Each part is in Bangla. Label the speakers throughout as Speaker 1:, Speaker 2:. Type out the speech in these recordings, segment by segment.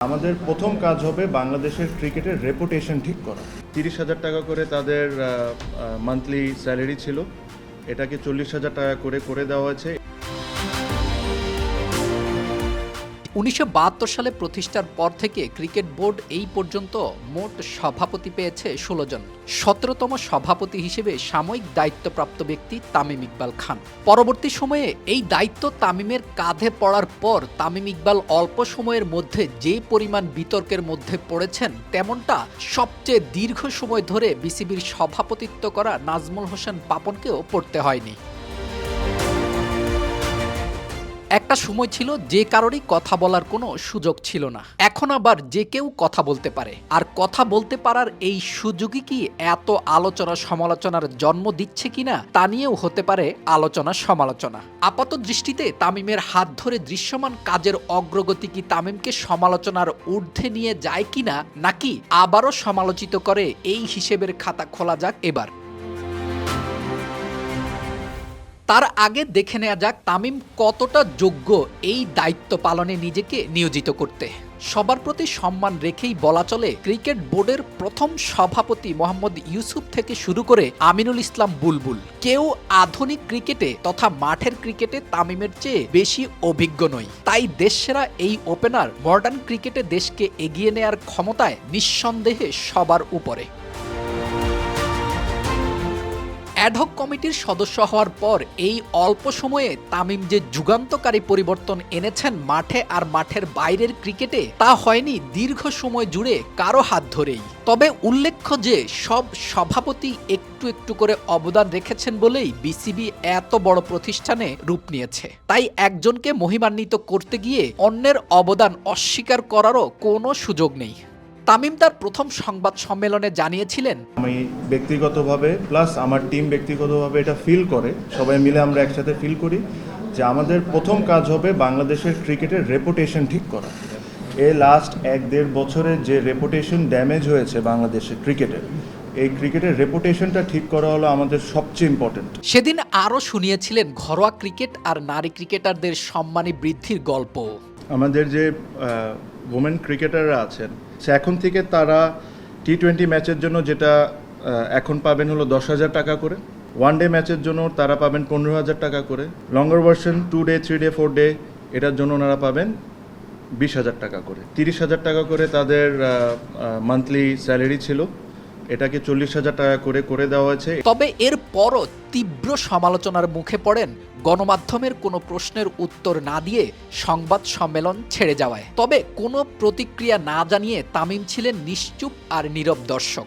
Speaker 1: আমাদের প্রথম কাজ হবে বাংলাদেশের ক্রিকেটের রেপুটেশন ঠিক করা। 30,000 টাকা করে তাদের মান্থলি স্যালারি ছিল, এটাকে 40,000 টাকা করে দেওয়া হয়েছে।
Speaker 2: 1972 সালে প্রতিষ্ঠার পর থেকে ক্রিকেট বোর্ড এই পর্যন্ত মোট সভাপতি পেয়েছে 16 জন। 17তম সভাপতি হিসেবে সাময়িক দায়িত্বপ্রাপ্ত ব্যক্তি তামিম ইকবাল খান। পরবর্তী সময়ে এই দায়িত্ব তামিমের কাঁধে পড়ার পর তামিম ইকবাল অল্প সময়ের মধ্যে যে পরিমাণ বিতর্কের মধ্যে পড়েছেন, তেমনটা সবচেয়ে দীর্ঘ সময় ধরে বিসিবির সভাপতিত্ব করা নাজমুল হোসেন পাপনকেও পড়তে হয়নি। একটা সময় ছিল যে কারোরই কথা বলার কোনো সুযোগ ছিল না, এখন আবার যে কেউ কথা বলতে পারে। আর কথা বলতে পারার এই সুযোগই কি এত আলোচনা সমালোচনার জন্ম দিচ্ছে কিনা তা নিয়েও হতে পারে আলোচনা সমালোচনা। আপাত দৃষ্টিতে তামিমের হাত ধরে দৃশ্যমান কাজের অগ্রগতি কি তামিমকে সমালোচনার ঊর্ধ্বে নিয়ে যায় কিনা, নাকি আবারও সমালোচিত করে, এই হিসেবের খাতা খোলা যাক এবার। তার আগে দেখে নেওয়া যাক তামিম কতটা যোগ্য এই দায়িত্ব পালনে নিজেকে নিয়োজিত করতে। সবার প্রতি সম্মান রেখেই বলা চলে, ক্রিকেট বোর্ডের প্রথম সভাপতি মোহাম্মদ ইউসুফ থেকে শুরু করে আমিনুল ইসলাম বুলবুল, কেউ আধুনিক ক্রিকেটে তথা মাঠের ক্রিকেটে তামিমের চেয়ে বেশি অভিজ্ঞ নয়। তাই দেশসেরা এই ওপেনার মডার্ন ক্রিকেটে দেশকে এগিয়ে নেয়ার ক্ষমতায় নিঃসন্দেহে সবার উপরে। অ্যাডহক কমিটির সদস্য হওয়ার পর এই অল্প সময়ে তামিম যে যুগান্তকারী পরিবর্তন এনেছেন মাঠে আর মাঠের বাইরের ক্রিকেটে, তা হয়নি দীর্ঘ সময় জুড়ে কারো হাত ধরেই। তবে উল্লেখ্য যে সব সভাপতি একটু একটু করে অবদান রেখেছেন বলেই বিসিবি এত বড় প্রতিষ্ঠানে রূপ নিয়েছে। তাই একজনকে মহিমান্বিত করতে গিয়ে অন্যের অবদান অস্বীকার করারও কোনো সুযোগ নেই। তামিম তার প্রথম সংবাদ সম্মেলনে জানিয়েছিলেন,
Speaker 1: আমি ব্যক্তিগতভাবে প্লাস আমার টিম ব্যক্তিগতভাবে এটা ফিল করে, সবাই মিলে আমরা একসাথে ফিল করি যে আমাদের প্রথম কাজ হবে বাংলাদেশের ক্রিকেটের রেপুটেশন ঠিক করা। এই লাস্ট 1-1.5 বছরে যে রেপুটেশন ড্যামেজ হয়েছে বাংলাদেশের ক্রিকেটের, এই ক্রিকেটের রেপুটেশনটা ঠিক করা হলো আমাদের সবচেয়ে ইম্পর্টেন্ট।
Speaker 2: সেদিন আরও শুনিয়েছিলেন ঘরোয়া ক্রিকেট আর নারী ক্রিকেটারদের সম্মানী বৃদ্ধির গল্প।
Speaker 1: আমাদের যে ওমেন ক্রিকেটাররা আছেন, সে এখন থেকে তারা টি-20 ম্যাচের জন্য যেটা এখন পাবেন হলো 10,000 টাকা করে, ওয়ান ডে ম্যাচের জন্য তারা পাবেন 15,000 টাকা করে, লঙ্গার ভার্সন 2 ডে 3 ডে 4 ডে এটার জন্য ওনারা পাবেন 20,000 টাকা করে। 30,000 টাকা করে তাদের মান্থলি স্যালারি ছিল, এটাকে 40,000 টাকা করে দেওয়া হয়েছে।
Speaker 2: তবে এর পরও তীব্র সমালোচনার মুখে পড়েন গণমাধ্যমের কোনো প্রশ্নের উত্তর না দিয়ে সংবাদ সম্মেলন ছেড়ে যাওয়ায়। তবে কোনো প্রতিক্রিয়া না জানিয়ে তামিম ছিলেন নিশ্চুপ আর নীরব দর্শক।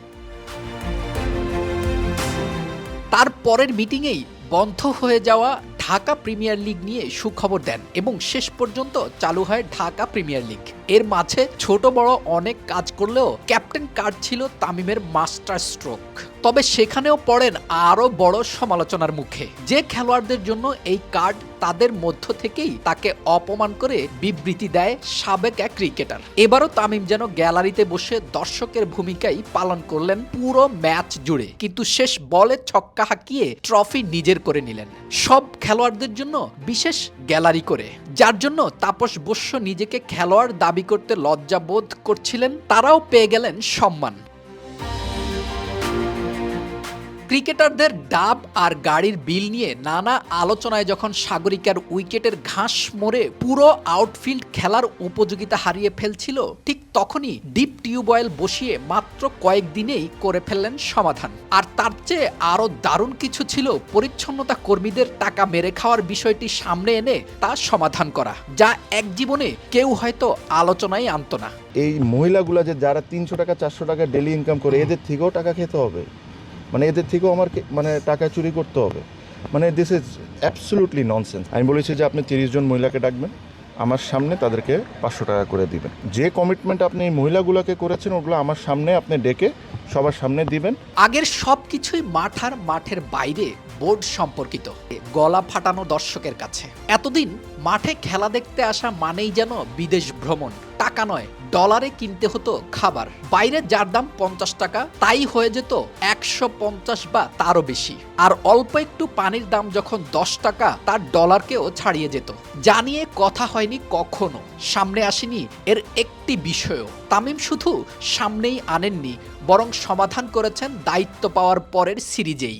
Speaker 2: তার পরের মিটিংয়েই বন্ধ হয়ে যাওয়া ঢাকা প্রিমিয়ার লিগ নিয়ে সুখবর দেন এবং শেষ পর্যন্ত চালু হয় ঢাকা প্রিমিয়ার লিগ। এর মাঝে ছোট বড় অনেক কাজ করলেও ক্যাপ্টেন কার্ড ছিল তামিমের মাস্টার স্ট্রোক। তবে সেখানেও পড়েন আরও বড় সমালোচনার মুখে। যে খেলোয়াড়দের জন্য এই কার্ড, তাদের মধ্য থেকেই তাকে অপমান করে বিবৃতি দেয় সাবেক এক ক্রিকেটার। এবারও তামিম যেন গ্যালারিতে বসে দর্শকের ভূমিকাই পালন করলেন পুরো ম্যাচ জুড়ে, কিন্তু শেষ বলে ছক্কা হাঁকিয়ে ট্রফি নিজের করে নিলেন। সব খেলোয়াড়দের জন্য বিশেষ গ্যালারি করে, যার জন্য তাপস বস্য নিজেকে খেলোয়াড় দাবি করতে লজ্জা বোধ করছিলেন, তারাও পেয়ে গেলেন সম্মান। ক্রিকেটারদের ডাব আর গাড়ির বিল নিয়ে নানা আলোচনায় যখন সাগরিকার উইকেটের ঘাস মরে পুরো আউটফিল্ড খেলার উপযোগিতা হারিয়ে ফেলছিল, ঠিক তখনই ডিপ টিউবওয়েল বসিয়ে মাত্র কয়েকদিনেই করে ফেললেন সমাধান। আর তার চেয়ে আরও দারুণ কিছু ছিল পরিচ্ছন্নতা কর্মীদের টাকা মেরে খাওয়ার বিষয়টি সামনে এনে তা সমাধান করা, যা এক জীবনে কেউ হয়তো আলোচনায় আনত না।
Speaker 1: এই মহিলাগুলা যে যারা 300 টাকা 400 টাকা ডেলি ইনকাম করে, এদের থেকেও টাকা খেতে হবে, মানে এদের থেকেও আমার টাকা চুরি করতে হবে, মানে দিস ইজ অ্যাবসলিউটলি ননসেন্স। আমি বলেছি যে আপনি 30 জন মহিলাকে ডাকবেন, আমার সামনে তাদেরকে 500 টাকা করে দিবেন। যে কমিটমেন্ট আপনি এই মহিলাগুলোকে করেছেন, ওগুলো আমার সামনে আপনি ডেকে সবার সামনে দিবেন।
Speaker 2: আগের সবকিছুই মাঠ আর মাঠের বাইরে বোর্ড সম্পর্কিত, গলা ফাটানো দর্শকের কাছে। এতদিন মাঠে খেলা দেখতে আসা মানেই যেন বিদেশ ভ্রমণ। টাকা নয়, ডলারে কিনতে হতো খাবার। বাইরে যার দাম 50 টাকা, তাই হয়ে যেত 150 বা তারও বেশি। আর অল্প একটু পানির দাম যখন 10 টাকা, তার ডলারকেও ছাড়িয়ে যেত। জানিয়ে কথা হয়নি কখনো, সামনে আসেনি এর একটি বিষয়ও। তামিম শুধু সামনেই আনেননি, বরং সমাধান করেছেন দায়িত্ব পাওয়ার পরের সিরিজেই।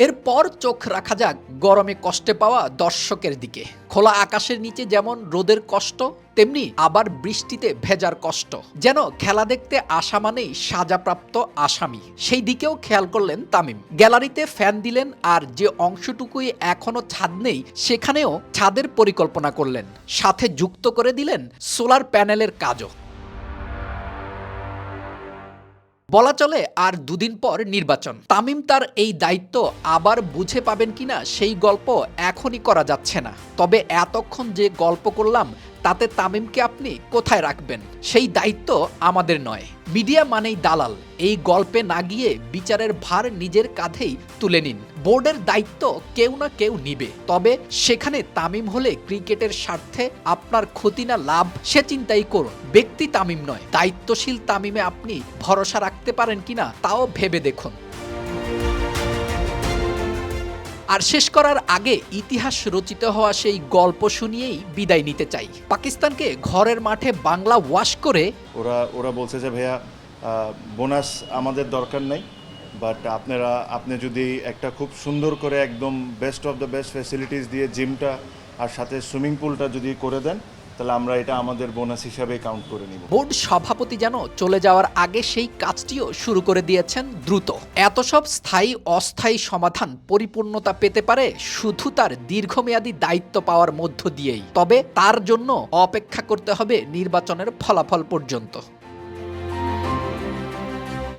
Speaker 2: এরপর চোখ রাখা যাক গরমে কষ্টে পাওয়া দর্শকের দিকে। খোলা আকাশের নিচে যেমন রোদের কষ্ট, তেমনি আবার বৃষ্টিতে ভেজার কষ্ট। যেন খেলা দেখতে আসা মানেই সাজাপ্রাপ্ত আসামি, সেই দিকেও খেয়াল করলেন তামিম। গ্যালারিতে ফ্যান দিলেন, আর যে অংশটুকুই এখনো ছাদ নেই সেখানেও ছাদের পরিকল্পনা করলেন। সাথে যুক্ত করে দিলেন সোলার প্যানেলের কাজও। বলা চলে আর দুদিন পর নির্বাচন। তামিম তার এই দায়িত্ব আবার বুঝে পাবেন কিনা সেই গল্প এখনই করা যাচ্ছে না। তবে এতক্ষণ যে গল্প করলাম তাতে তামিমকে আপনি কোথায় রাখবেন সেই দায়িত্ব আমাদের নয়। মিডিয়া মানেই দালাল, এই গল্পে না গিয়ে বিচারের ভার নিজের কাঁধেই তুলে নিন। বোর্ডের দায়িত্ব কেউ না কেউ নিবে, তবে সেখানে তামিম হলে ক্রিকেটের স্বার্থে আপনার ক্ষতি না লাভ সে চিন্তাই করুন। ব্যক্তি তামিম নয়, দায়িত্বশীল তামিমে আপনি ভরসা রাখতে পারেন কিনা তাও ভেবে দেখুন। আর শেষ করার আগে ইতিহাস রচিত হওয়া সেই গল্প শুনিয়েই বিদায় নিতে চাই। পাকিস্তানকে ঘরের মাঠে বাংলা ওয়াশ করে
Speaker 1: ওরা বলছে যে ভাইয়া বোনাস আমাদের দরকার নাই, বাট আপনি যদি একটা খুব সুন্দর করে একদম best of the best facilities দিয়ে জিমটা আর সাথে সুইমিং পুলটা যদি করে দেন, তাহলে আমরা এটা আমাদের বোনাস হিসাবে কাউন্ট করে নিব।
Speaker 2: বোর্ড সভাপতি যেন চলে যাওয়ার আগে সেই কাজটিও শুরু করে দিয়েছেন দ্রুত। এত সব স্থায়ী অস্থায়ী সমাধান পরিপূর্ণতা পেতে পারে শুধু তার দীর্ঘমেয়াদী দায়িত্ব পাওয়ার মধ্য দিয়েই। তবে তার জন্য অপেক্ষা করতে হবে নির্বাচনের ফলাফল পর্যন্ত।